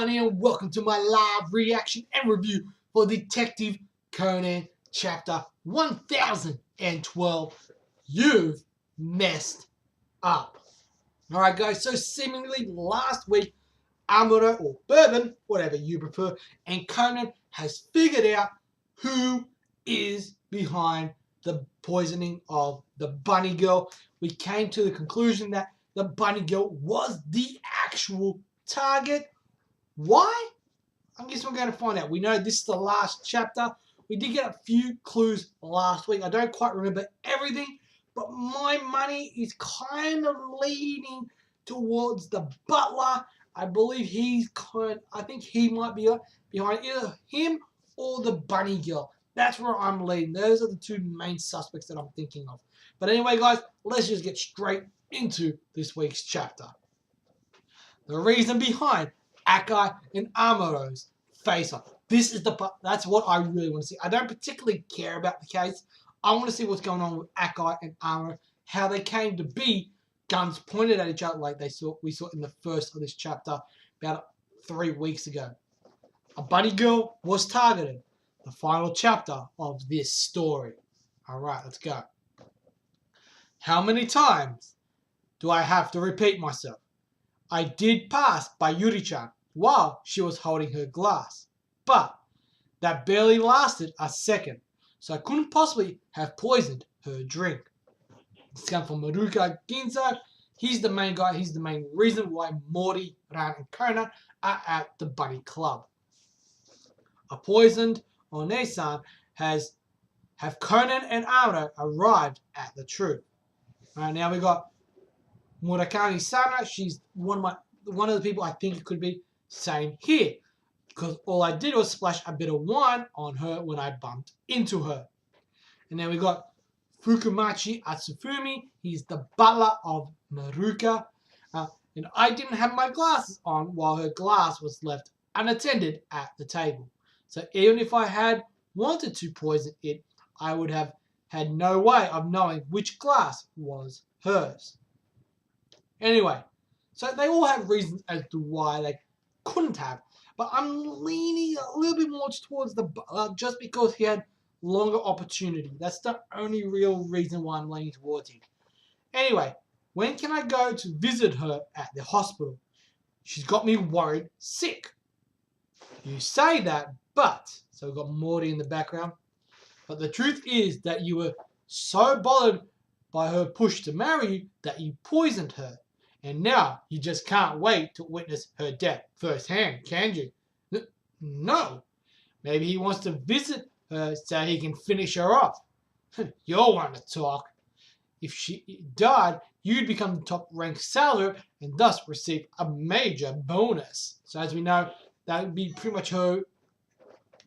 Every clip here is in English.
everybody, and welcome to my live reaction and review for Detective Conan Chapter 1012. You've messed up. Alright guys, so seemingly last week, Amuro, or Bourbon, whatever you prefer, and Conan has figured out who is behind the poisoning of the bunny girl. We came to the conclusion that the bunny girl was the actual target. Why? I guess we're going to find out. We know this is the last chapter. We did get a few clues last week. I don't quite remember everything, but my money is kind of leaning towards the butler. I believe I think he might be behind either him or the bunny girl. That's where I'm leaning. Those are the two main suspects that I'm thinking of. But anyway, guys, let's just get straight into this week's chapter. The reason behind Akai and Amuro's face-off. That's what I really want to see. I don't particularly care about the case. I want to see what's going on with Akai and Amuro, how they came to be guns pointed at each other like we saw in the first of this chapter about 3 weeks ago. A bunny girl was targeted. The final chapter of this story. Alright, let's go. How many times do I have to repeat myself? I did pass by Yuri-chan while she was holding her glass, but that barely lasted a second, so I couldn't possibly have poisoned her drink. This comes from Maruka Ginza. He's the main guy. He's the main reason why Morty, Ran, and Conan are at the bunny club. A poisoned One-san have Conan and Amuro arrived at the truth. All right, now we got Murakami Sana. She's one of the people I think it could be. Same here, because all I did was splash a bit of wine on her when I bumped into her. And then we got Fukumachi Atsufumi. He's the butler of Maruka. And I didn't have my glasses on while her glass was left unattended at the table. So even if I had wanted to poison it, I would have had no way of knowing which glass was hers. Anyway, so they all have reasons as to why they couldn't have, but I'm leaning a little bit more towards the butler just because he had longer opportunity. That's the only real reason why I'm leaning towards him. Anyway, when can I go to visit her at the hospital? She's got me worried sick. You say that, but, so we've got Morty in the background, but the truth is that you were so bothered by her push to marry you that you poisoned her. And now you just can't wait to witness her death firsthand, can you? No. Maybe he wants to visit her so he can finish her off. You'll want to talk. If she died, you'd become the top-ranked sailor and thus receive a major bonus. So as we know, that would be pretty much her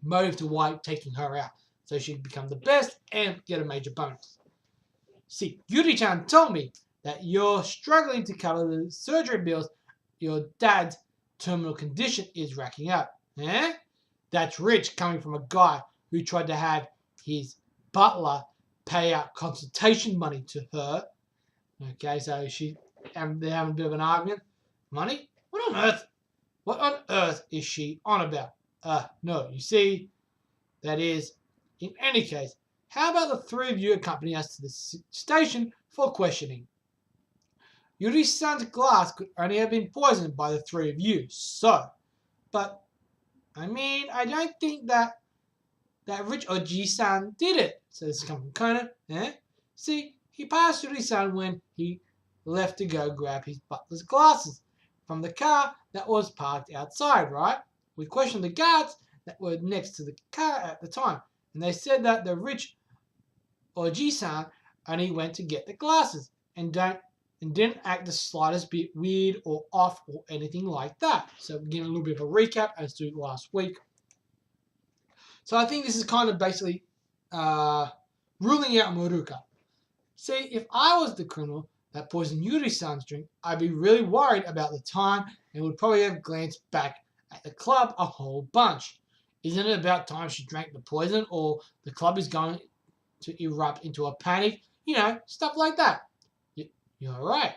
motive to why taking her out. So she'd become the best and get a major bonus. See, Yuri-chan told me that you're struggling to cover the surgery bills your dad's terminal condition is racking up. Eh? That's rich coming from a guy who tried to have his butler pay out consultation money to her. Okay, so they're having a bit of an argument. Money? What on earth is she on about? No, you see, that is, in any case, how about the three of you accompany us to the station for questioning? Yuri-san's glass could only have been poisoned by the three of you, but, I mean, I don't think that rich Oji-san did it. So this is coming from Conan, eh? See, he passed Yuri-san when he left to go grab his butler's glasses from the car that was parked outside, right? We questioned the guards that were next to the car at the time, and they said that the rich Oji-san only went to get the glasses and didn't act the slightest bit weird or off or anything like that. So we're getting a little bit of a recap as to last week. So I think this is kind of basically ruling out Maruka. See, if I was the criminal that poisoned Yuri-san's drink, I'd be really worried about the time and would probably have glanced back at the club a whole bunch. Isn't it about time she drank the poison, or the club is going to erupt into a panic? You know, stuff like that. You're right.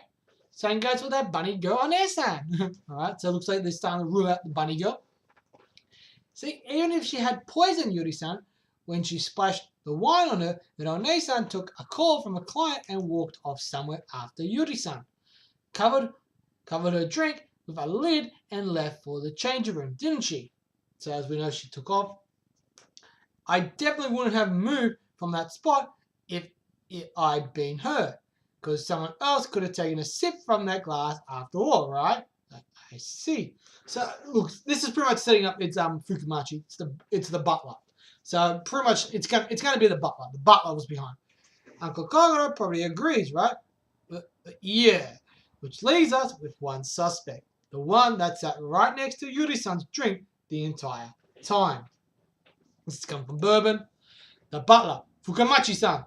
Same goes for that bunny girl on Esan. Alright, so it looks like they're starting to rule out the bunny girl. See, even if she had poisoned Yuri-san, when she splashed the wine on her, then One-san took a call from a client and walked off somewhere after Yuri-san. Covered her drink with a lid and left for the changing room, didn't she? So as we know, she took off. I definitely wouldn't have moved from that spot if I'd been her, because someone else could have taken a sip from that glass after all, right? I see. So look, this is pretty much setting up its Fukumachi. It's the butler. So pretty much it's gonna be the butler. The butler was behind. Uncle Kogoro probably agrees, right? But yeah, which leaves us with one suspect, the one that sat right next to Yuri-san's drink the entire time. This has come from Bourbon. The butler, Fukumachi-san.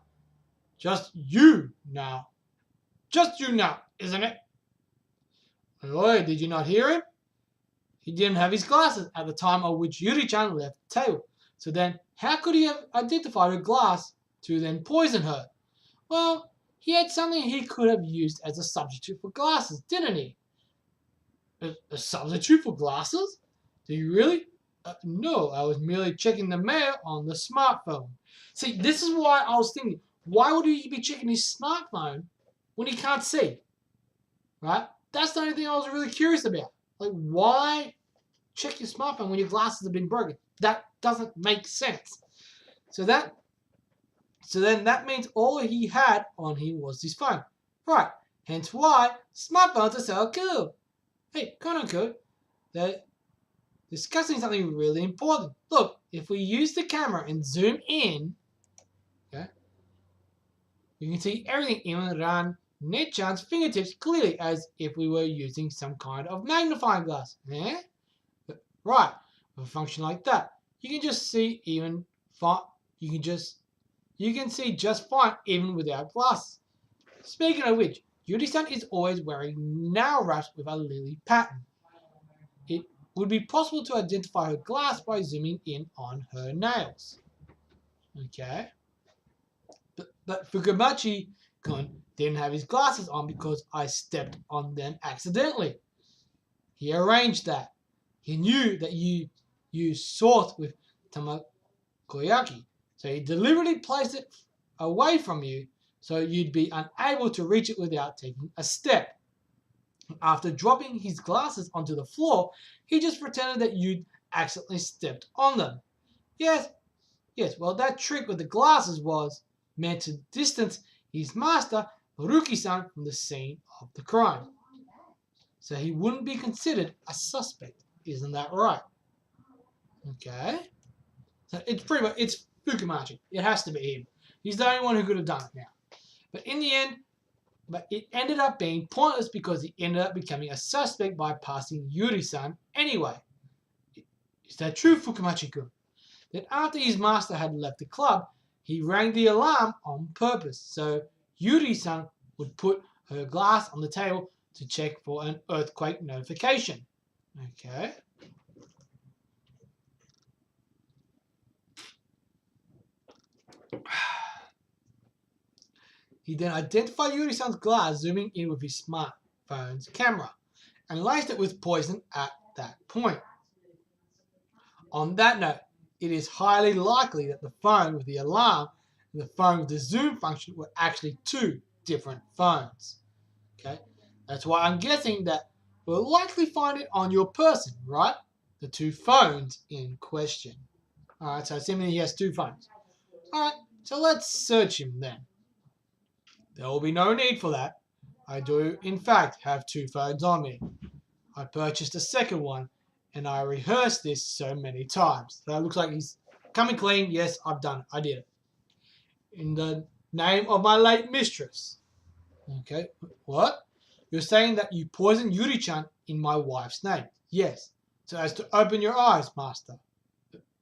Just you now, isn't it? Oh, did you not hear him? He didn't have his glasses at the time of which Yuri-chan left the table. So then, how could he have identified her glass to then poison her? Well, he had something he could have used as a substitute for glasses, didn't he? A substitute for glasses? Do you really? No, I was merely checking the mail on the smartphone. See, this is why I was thinking, why would he be checking his smartphone when he can't see? Right? That's the only thing I was really curious about. Like, why check your smartphone when your glasses have been broken? That doesn't make sense. So then that means all he had on him was his phone. Right. Hence why smartphones are so cool. Hey, Conan, they're discussing something really important. Look, if we use the camera and zoom in, okay, you can see everything even around Nechan's fingertips clearly as if we were using some kind of magnifying glass. Yeah? Right. With a function like that, you can just see even fine. You can see just fine even without glasses. Speaking of which, Yuri-san is always wearing nail wraps with a lily pattern. It would be possible to identify her glass by zooming in on her nails. Okay. But Fukumachi-kun didn't have his glasses on because I stepped on them accidentally. He arranged that. He knew that you use salt with tamagoyaki, so he deliberately placed it away from you so you'd be unable to reach it without taking a step. After dropping his glasses onto the floor, he just pretended that you'd accidentally stepped on them. Yes, well, that trick with the glasses was meant to distance his master, Haruki-san, from the scene of the crime. So he wouldn't be considered a suspect. Isn't that right? Okay. So it's Fukumachi. It has to be him. He's the only one who could have done it now. But in the end, it ended up being pointless because he ended up becoming a suspect by passing Yuri-san anyway. Is that true, Fukumachi-kun? Then after his master had left the club, he rang the alarm on purpose, so Yuri-san would put her glass on the table to check for an earthquake notification. Okay. He then identified Yuri-san's glass zooming in with his smartphone's camera and laced it with poison at that point. On that note, it is highly likely that the phone with the alarm and the phone with the zoom function were actually two different phones. Okay, that's why I'm guessing that we'll likely find it on your person, right? The two phones in question. Alright, so assuming he has two phones. Alright, so let's search him then. There will be no need for that. I do, in fact, have two phones on me. I purchased a second one, and I rehearsed this so many times. So it looks like he's coming clean. Yes, I've done it. I did it. In the name of my late mistress. Okay, what? You're saying that you poisoned Yuri-chan in my wife's name? Yes, so as to open your eyes, master.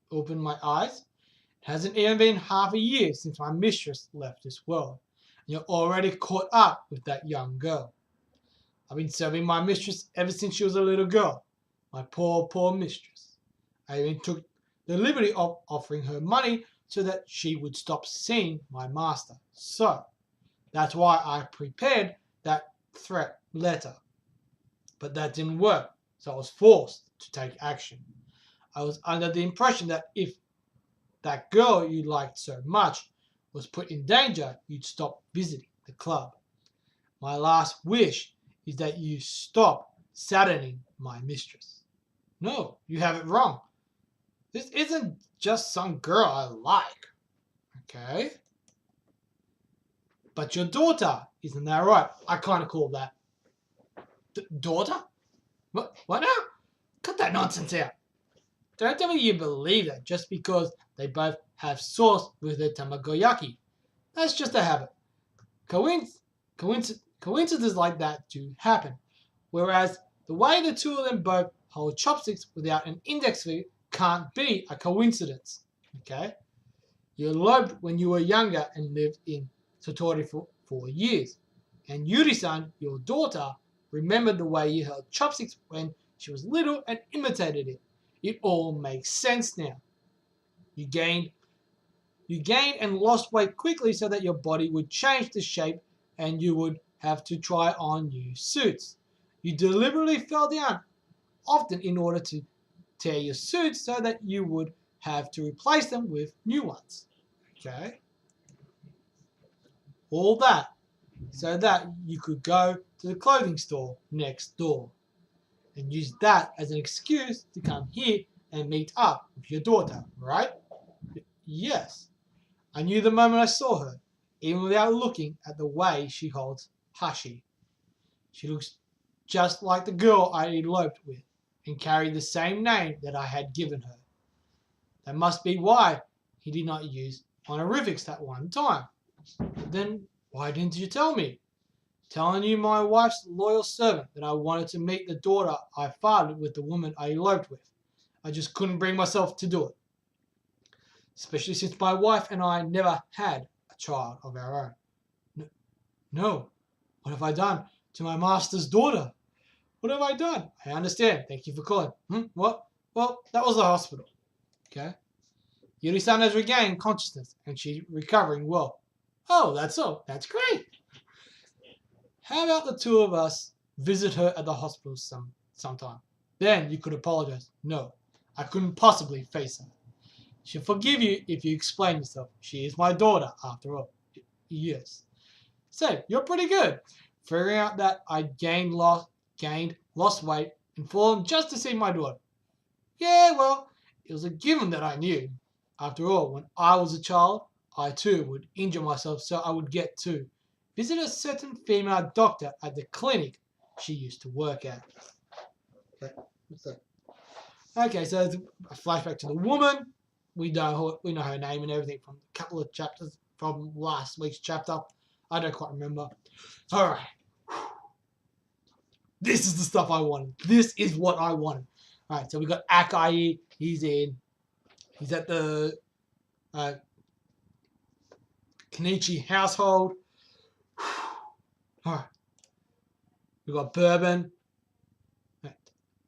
Open my eyes? It hasn't even been half a year since my mistress left this world. And you're already caught up with that young girl. I've been serving my mistress ever since she was a little girl. My poor, poor mistress. I even took the liberty of offering her money so that she would stop seeing my master. So, that's why I prepared that threat letter. But that didn't work, so I was forced to take action. I was under the impression that if that girl you liked so much was put in danger, you'd stop visiting the club. My last wish is that you stop saddening my mistress. No, you have it wrong. This isn't just some girl I like, okay? But your daughter, isn't that right? I kind of call that. Daughter? What now? Cut that nonsense out. Don't tell me you believe that just because they both have sauce with their tamagoyaki. That's just a habit. Coincidences like that do happen. Whereas the way the two of them both hold chopsticks without an index finger can't be a coincidence. Okay? You eloped when you were younger and lived in Satori for 4 years. And Yuri-san, your daughter, remembered the way you held chopsticks when she was little and imitated it. It all makes sense now. You gained and lost weight quickly so that your body would change the shape and you would have to try on new suits. You deliberately fell down, often in order to tear your suits so that you would have to replace them with new ones. Okay? All that so that you could go to the clothing store next door and use that as an excuse to come here and meet up with your daughter, right? Yes. I knew the moment I saw her, even without looking at the way she holds Hashi. She looks just like the girl I eloped with and carried the same name that I had given her. That must be why he did not use honorifics that one time. But then why didn't you tell me? Telling you my wife's loyal servant that I wanted to meet the daughter I fathered with the woman I eloped with. I just couldn't bring myself to do it. Especially since my wife and I never had a child of our own. No. What have I done to my master's daughter? What have I done? I understand. Thank you for calling. What? Well, that was the hospital. Okay. Yuri-san has regained consciousness and she's recovering well. Oh, that's all. That's great. How about the two of us visit her at the hospital sometime? Then you could apologize. No, I couldn't possibly face her. She'll forgive you if you explain yourself. She is my daughter, after all. Yes. So, you're pretty good. Figuring out that I lost weight, and fallen just to see my daughter. Yeah, well, it was a given that I knew. After all, when I was a child, I too would injure myself so I would get to visit a certain female doctor at the clinic she used to work at. Okay, so there's a flashback to the woman. We know her name and everything from a couple of chapters from last week's chapter. I don't quite remember. Alright. This is the stuff I wanted. This is what I wanted. Alright, so we got Akai. He's at the Kenichi household. Alright. We got Bourbon. Right.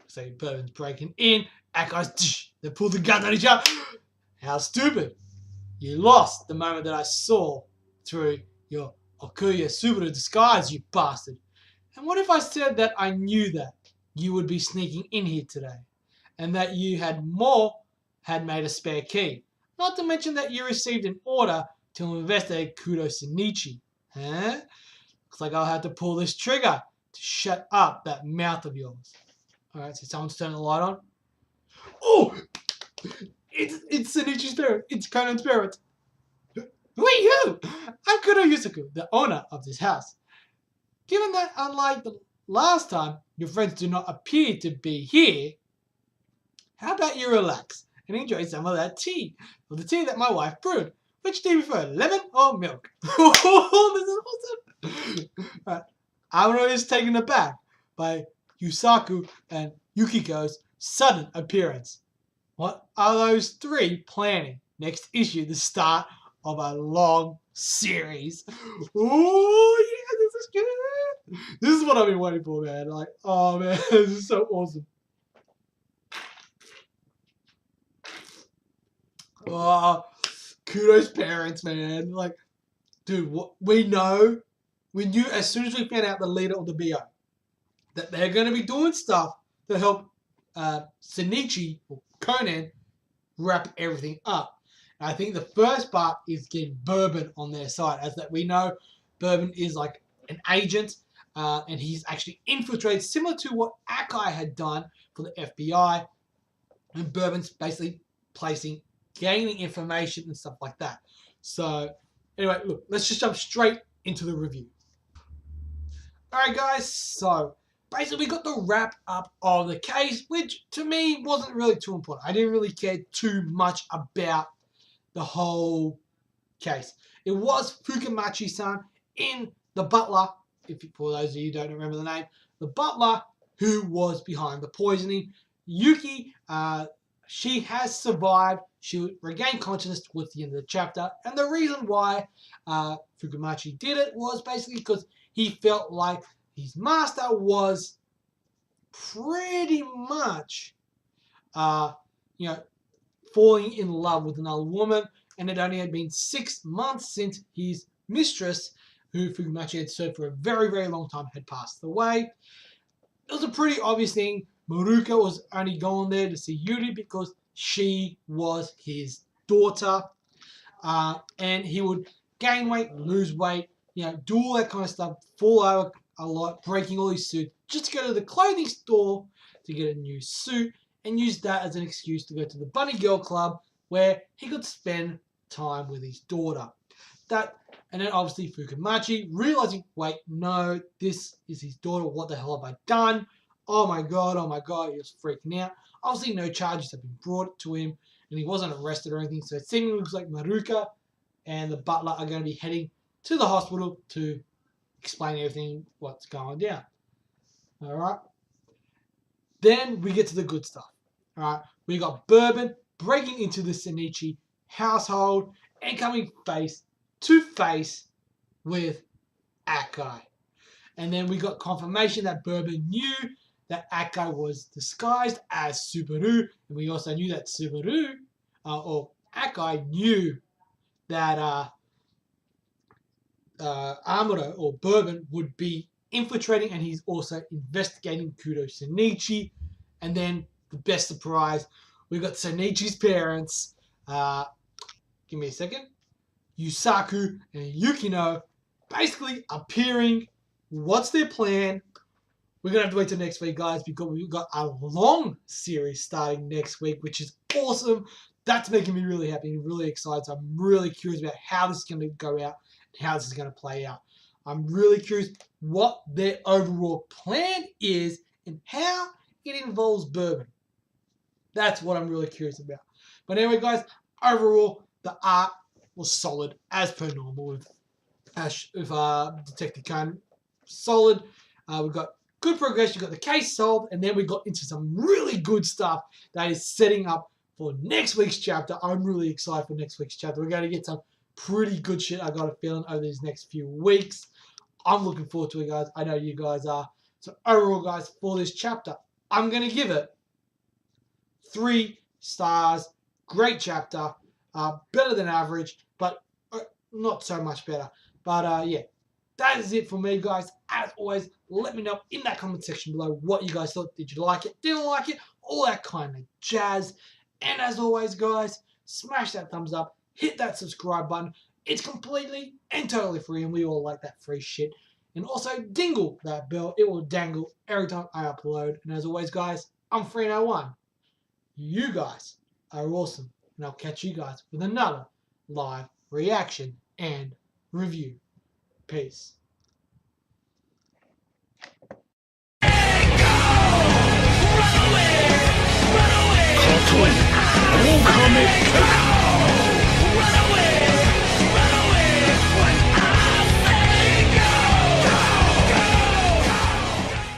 So Bourbon's breaking in. Akai's they pull the gun on each other. How stupid. You lost the moment that I saw through your Okuya Subaru disguise, you bastard. And what if I said that I knew that you would be sneaking in here today? And that you had made a spare key? Not to mention that you received an order to investigate Kudo Shinichi. Huh? Looks like I'll have to pull this trigger to shut up that mouth of yours. Alright, so someone's turning the light on. Oh! It's Shinichi's parent. It's Conan's parent. Who are you? I'm Kudo Yusaku, the owner of this house. Given that, unlike the last time, your friends do not appear to be here, how about you relax and enjoy some of that tea? Or the tea that my wife brewed. Which do you prefer, lemon or milk? Oh, this is awesome. Amuro is taken aback by Yusaku and Yukiko's sudden appearance. What are those three planning? Next issue, the start of a long series. Oh, yeah, this is good. This is what I've been waiting for, man. Like, oh, man, this is so awesome. Oh, Kudo's parents, man. Like, dude, what we knew as soon as we found out the leader of the BO. that they're going to be doing stuff to help Shinichi or Conan wrap everything up. And I think the first part is getting Bourbon on their side, as that we know Bourbon is like an agent, and he's actually infiltrated, similar to what Akai had done for the FBI. And Bourbon's basically gaining information and stuff like that. So, anyway, look, let's just jump straight into the review. Alright, guys, so basically we got the wrap up of the case, which to me wasn't really too important. I didn't really care too much about the whole case. It was Fukamachi-san in the butler, for those of you who don't remember the name, the butler who was behind the poisoning. Yuki, she has survived. She regained consciousness towards the end of the chapter. And the reason why Fukamachi did it was basically because he felt like his master was pretty much, falling in love with another woman. And it only had been 6 months since his mistress, who Fukamachi had served for a very, very long time, had passed away. It was a pretty obvious thing. Maruka was only going there to see Yuri because she was his daughter. And he would gain weight, lose weight, do all that kind of stuff, fall over a lot, breaking all his suits, just to go to the clothing store to get a new suit and use that as an excuse to go to the Bunny Girl Club where he could spend time with his daughter. And then obviously Fukamachi realizing, wait, no, this is his daughter. What the hell have I done? Oh my god, he was freaking out. Obviously no charges have been brought to him and he wasn't arrested or anything. So it seemingly looks like Maruka and the butler are going to be heading to the hospital to explain everything, what's going down. Alright. Then we get to the good stuff. Alright. We got Bourbon breaking into the Shinichi household and coming face to face with Akai. And then we got confirmation that Bourbon knew that Akai was disguised as Subaru. And we also knew that Subaru, or Akai knew that Amuro or Bourbon would be infiltrating, and he's also investigating Kudo Shinichi. And then the best surprise, we got Shinichi's parents. Give me a second. Yusaku and Yukino basically appearing. What's their plan? We're going to have to wait till next week, guys, because we've got a long series starting next week, which is awesome. That's making me really happy and really excited. So I'm really curious about how this is going to go out and how this is going to play out. I'm really curious what their overall plan is and how it involves Bourbon. That's what I'm really curious about. But anyway, guys, overall, the art was solid as per normal with Detective Conan. Solid. We got good progression. We got the case solved, and then we got into some really good stuff that is setting up for next week's chapter. I'm really excited for next week's chapter. We're going to get some pretty good shit, I got a feeling, over these next few weeks. I'm looking forward to it, guys. I know you guys are. So overall, guys, for this chapter, I'm going to give it 3 stars. Great chapter. Better than average, but not so much better. But yeah, that is it for me, guys. As always, let me know in that comment section below what you guys thought. Did you like it? Didn't like it? All that kind of jazz. And as always, guys, smash that thumbs up. Hit that subscribe button. It's completely and totally free, and we all like that free shit. And also, dingle that bell. It will dangle every time I upload. And as always, guys, I'm Free01. You guys are awesome. And I'll catch you guys with another live reaction and review. Peace. Run away!